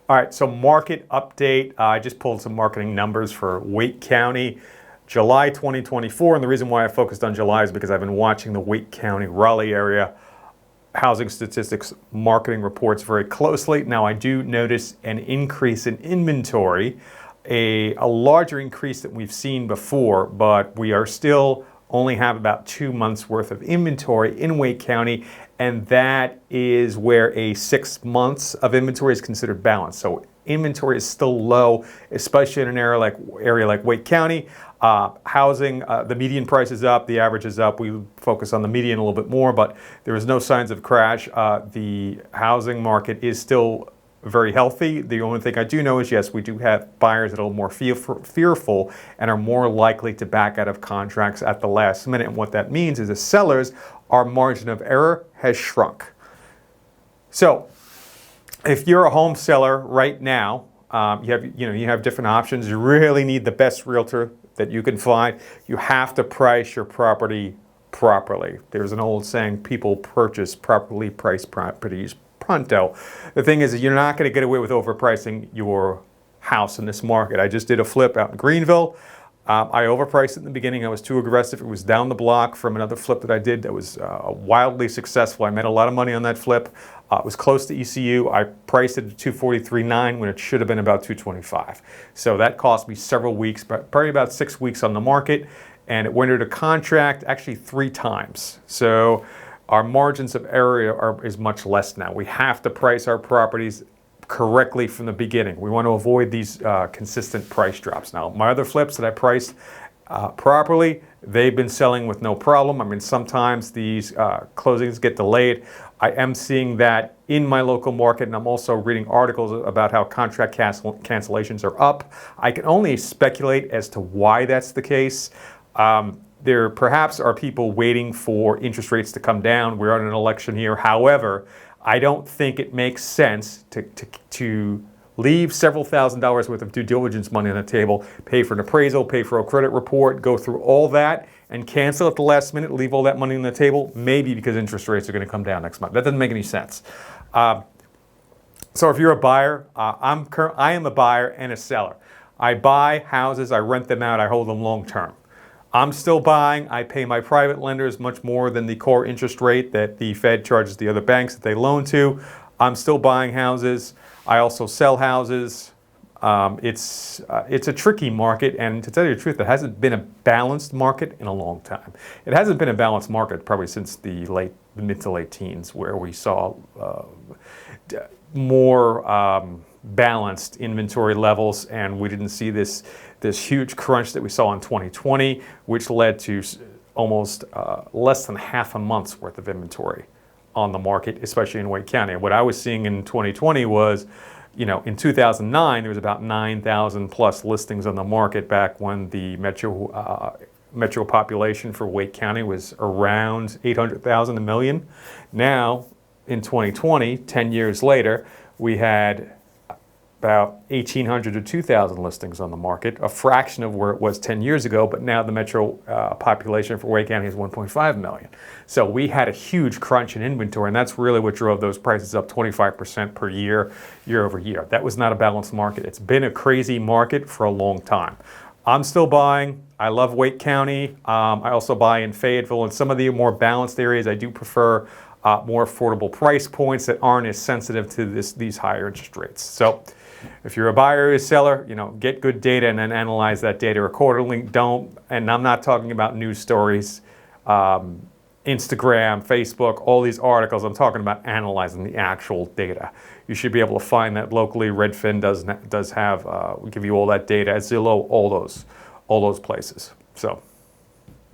All right, so market update. I just pulled some marketing numbers for Wake County, July 2024. And the reason why I focused on July is because I've been watching the Wake County, Raleigh area housing statistics marketing reports very closely. Now, I do notice an increase in inventory, a larger increase than we've seen before, but we are still only have about 2 months worth of inventory in Wake County, and that is where a 6 months of inventory is considered balanced. So inventory is still low, especially in an area like Wake County. Housing, the median price is up, the average is up. We focus on the median a little bit more, but there is no signs of crash. The housing market is still very healthy. The only thing I do know is, yes, we do have buyers that are more fearful and are more likely to back out of contracts at the last minute. And what that means is the sellers, our margin of error has shrunk. So if you're a home seller right now, you have different options. You really need the best realtor that you can find. You have to price your property properly. There's an old saying, people purchase properly priced properties pronto. The thing is, you're not going to get away with overpricing your house in this market. I just did a flip out in Greenville. I overpriced it in the beginning. I was too aggressive. It was down the block from another flip that I did that was wildly successful. I made a lot of money on that flip. It was close to ECU. I priced it at $243.9 when it should have been about $225. So that cost me several weeks, but probably about 6 weeks on the market. And it went into contract actually 3 times. So our margins of error is much less now. We have to price our properties correctly from the beginning. We want to avoid these consistent price drops. Now, my other flips that I priced properly, they've been selling with no problem. I mean, sometimes these closings get delayed. I am seeing that in my local market, and I'm also reading articles about how contract cancellations are up. I can only speculate as to why that's the case. There perhaps are people waiting for interest rates to come down. We're on an election year. However, I don't think it makes sense to leave several $1,000s worth of due diligence money on the table, pay for an appraisal, pay for a credit report, go through all that, and cancel at the last minute, leave all that money on the table, maybe because interest rates are going to come down next month. That doesn't make any sense. So if you're a buyer, I am a buyer and a seller. I buy houses, I rent them out, I hold them long term. I'm still buying. I pay my private lenders much more than the core interest rate that the Fed charges the other banks that they loan to. I'm still buying houses. I also sell houses. It's a tricky market, and to tell you the truth, it hasn't been a balanced market in a long time. It hasn't been a balanced market probably since the mid to late teens, where we saw more balanced inventory levels, and we didn't see this huge crunch that we saw in 2020, which led to almost less than half a month's worth of inventory on the market, especially in Wake County. What I was seeing in 2020 was, in 2009, there was about 9,000 plus listings on the market back when the metro population for Wake County was around 800,000, a million. Now, in 2020, 10 years later, we had about 1,800 to 2,000 listings on the market, a fraction of where it was 10 years ago, but now the metro population for Wake County is 1.5 million. So we had a huge crunch in inventory, and that's really what drove those prices up 25% per year, year over year. That was not a balanced market. It's been a crazy market for a long time. I'm still buying. I love Wake County. I also buy in Fayetteville and some of the more balanced areas. I do prefer more affordable price points that aren't as sensitive to these higher interest rates. So if you're a buyer or a seller, get good data and then analyze that data accordingly. And I'm not talking about news stories, Instagram, Facebook, all these articles. I'm talking about analyzing the actual data. You should be able to find that locally. Redfin does have, we give you all that data, Zillow, all those places. So.